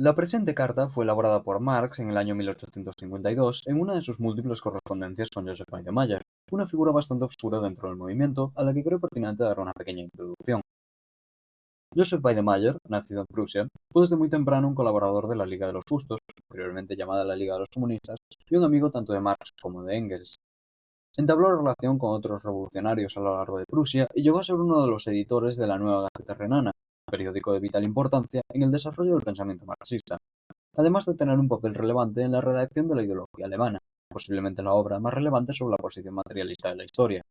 La presente carta fue elaborada por Marx en el año 1852 en una de sus múltiples correspondencias con Joseph Weidemeyer, una figura bastante obscura dentro del movimiento a la que creo pertinente dar una pequeña introducción. Joseph Weidemeyer, nacido en Prusia, fue desde muy temprano un colaborador de la Liga de los Justos, posteriormente llamada la Liga de los Comunistas, y un amigo tanto de Marx como de Engels. Entabló relación con otros revolucionarios a lo largo de Prusia y llegó a ser uno de los editores de la Nueva Gaceta Renana, periódico de vital importancia en el desarrollo del pensamiento marxista, además de tener un papel relevante en la redacción de la ideología alemana, posiblemente la obra más relevante sobre la posición materialista de la historia.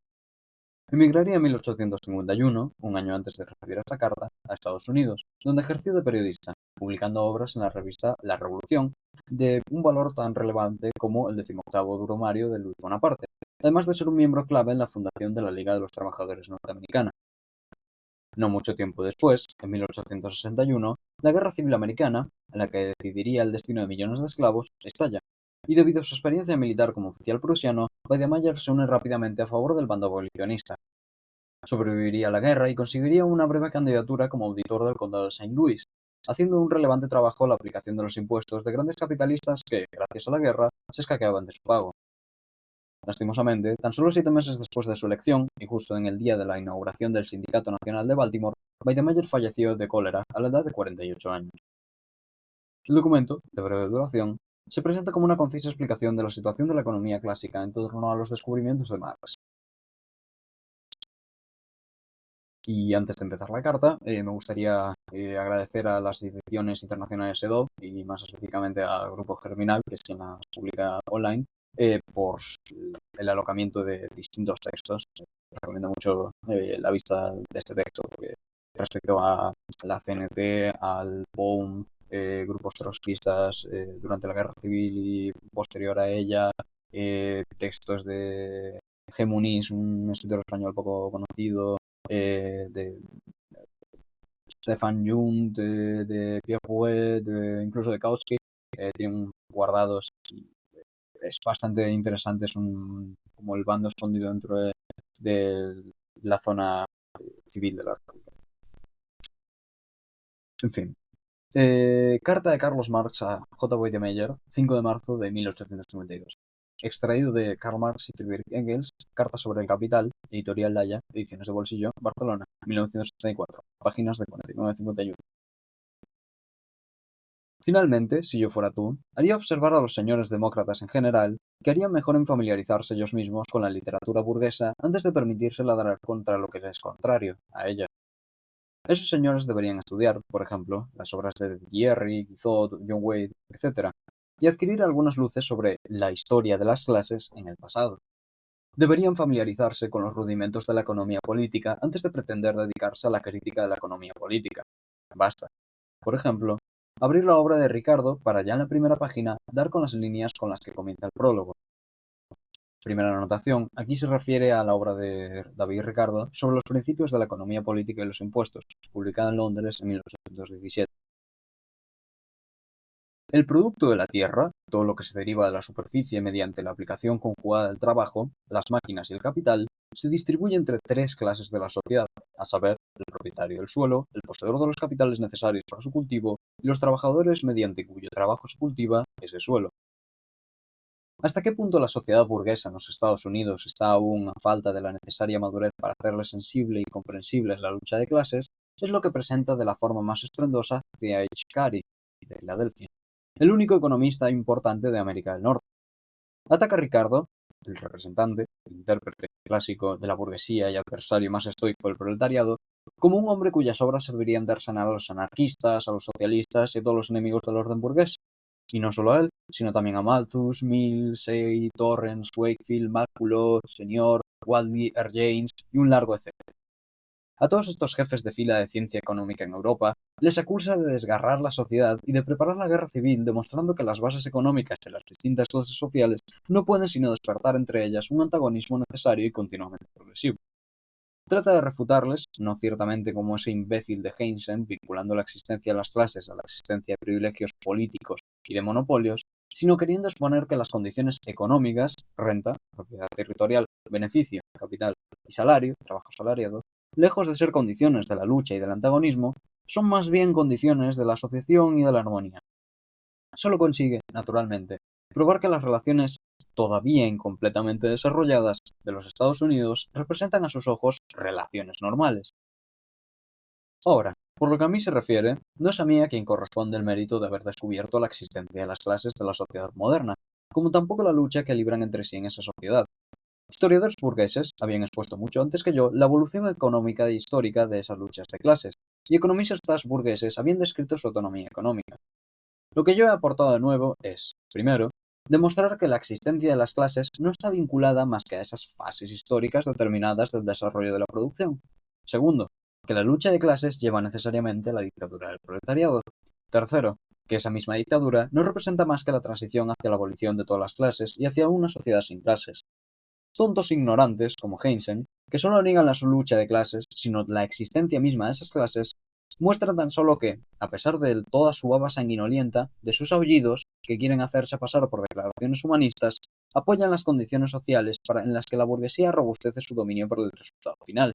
Emigraría en 1851, un año antes de recibir esta carta, a Estados Unidos, donde ejerció de periodista, publicando obras en la revista La Revolución, de un valor tan relevante como el 18º Brumario de Luis Bonaparte, además de ser un miembro clave en la fundación de la Liga de los Trabajadores Norteamericana. No mucho tiempo después, en 1861, la Guerra Civil Americana, en la que decidiría el destino de millones de esclavos, estalla, y debido a su experiencia militar como oficial prusiano, Weidemayer se une rápidamente a favor del bando abolicionista. Sobreviviría a la guerra y conseguiría una breve candidatura como auditor del condado de Saint Louis, haciendo un relevante trabajo en la aplicación de los impuestos de grandes capitalistas que, gracias a la guerra, se escaqueaban de su pago. Lastimosamente, tan solo 7 meses después de su elección, y justo en el día de la inauguración del Sindicato Nacional de Baltimore, Weidemeyer falleció de cólera a la edad de 48 años. El documento, de breve duración, se presenta como una concisa explicación de la situación de la economía clásica en torno a los descubrimientos de Marx. Y antes de empezar la carta, me gustaría agradecer a las ediciones internacionales EDOB y más específicamente al Grupo Germinal, que es quien las publica online, por el alojamiento de distintos textos. Recomiendo mucho la vista de este texto, porque respecto a la CNT, al POUM, grupos trotskistas durante la Guerra Civil y posterior a ella, textos de Gemunis, un escritor español poco conocido, de Stefan Jung, de Pierre Bouet, incluso de Kautsky, tienen guardados y es bastante interesante, es como el bando escondido dentro de la zona civil de la República. En fin. Carta de Carlos Marx a J. Weidemeyer, 5 de marzo de 1852. Extraído de Karl Marx y Friedrich Engels, Carta sobre el Capital, Editorial Laya, Ediciones de Bolsillo, Barcelona, 1964, páginas de 49 a 51. Finalmente, si yo fuera tú, haría observar a los señores demócratas en general que harían mejor en familiarizarse ellos mismos con la literatura burguesa antes de permitirse ladrar contra lo que les es contrario a ella. Esos señores deberían estudiar, por ejemplo, las obras de Thierry, Guizot, John Wade, etc., y adquirir algunas luces sobre la historia de las clases en el pasado. Deberían familiarizarse con los rudimentos de la economía política antes de pretender dedicarse a la crítica de la economía política. Basta, por ejemplo, abrir la obra de Ricardo para ya en la primera página dar con las líneas con las que comienza el prólogo. Primera anotación, aquí se refiere a la obra de David Ricardo sobre los principios de la economía política y los impuestos, publicada en Londres en 1817. El producto de la tierra, todo lo que se deriva de la superficie mediante la aplicación conjugada del trabajo, las máquinas y el capital, se distribuye entre tres clases de la sociedad, a saber, el propietario del suelo, el poseedor de los capitales necesarios para su cultivo y los trabajadores mediante cuyo trabajo se cultiva ese suelo. ¿Hasta qué punto la sociedad burguesa en los Estados Unidos está aún a falta de la necesaria madurez para hacerle sensible y comprensible la lucha de clases? Es lo que presenta de la forma más estruendosa T.H. Carey, de Filadelfia, el único economista importante de América del Norte. Ataca a Ricardo, el representante, el intérprete clásico de la burguesía y adversario más estoico del proletariado, como un hombre cuyas obras servirían de arsenal a los anarquistas, a los socialistas y a todos los enemigos del orden burgués. Y no solo a él, sino también a Malthus, Mill, Say, Torrens, Wakefield, Maculo, Senior, Waldie, R. James y un largo etcétera. A todos estos jefes de fila de ciencia económica en Europa les acusa de desgarrar la sociedad y de preparar la guerra civil, demostrando que las bases económicas de las distintas clases sociales no pueden sino despertar entre ellas un antagonismo necesario y continuamente progresivo. Trata de refutarles, no ciertamente como ese imbécil de Heinsen, vinculando la existencia de las clases a la existencia de privilegios políticos y de monopolios, sino queriendo exponer que las condiciones económicas, renta, propiedad territorial, beneficio, capital y salario, trabajo salariado, lejos de ser condiciones de la lucha y del antagonismo, son más bien condiciones de la asociación y de la armonía. solo consigue, naturalmente, probar que las relaciones todavía incompletamente desarrolladas de los Estados Unidos representan a sus ojos relaciones normales. Ahora, por lo que a mí se refiere, no es a mí a quien corresponde el mérito de haber descubierto la existencia de las clases de la sociedad moderna, como tampoco la lucha que libran entre sí en esa sociedad. Historiadores burgueses habían expuesto mucho antes que yo la evolución económica e histórica de esas luchas de clases, y economistas burgueses habían descrito su autonomía económica. Lo que yo he aportado de nuevo es, primero, demostrar que la existencia de las clases no está vinculada más que a esas fases históricas determinadas del desarrollo de la producción. Segundo, que la lucha de clases lleva necesariamente a la dictadura del proletariado. Tercero, que esa misma dictadura no representa más que la transición hacia la abolición de todas las clases y hacia una sociedad sin clases. Tontos ignorantes, como Heinsen, que solo niegan la lucha de clases, sino la existencia misma de esas clases, muestran tan solo que, a pesar de toda su baba sanguinolienta, de sus aullidos, que quieren hacerse pasar por declaraciones humanistas, apoyan las condiciones sociales en las que la burguesía robustece su dominio por el resultado final,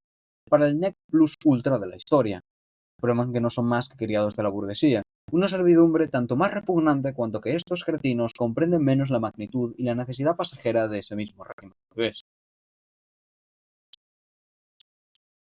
para el nec plus ultra de la historia. Prueban que no son más que criados de la burguesía, una servidumbre tanto más repugnante cuanto que estos cretinos comprenden menos la magnitud y la necesidad pasajera de ese mismo régimen burgués.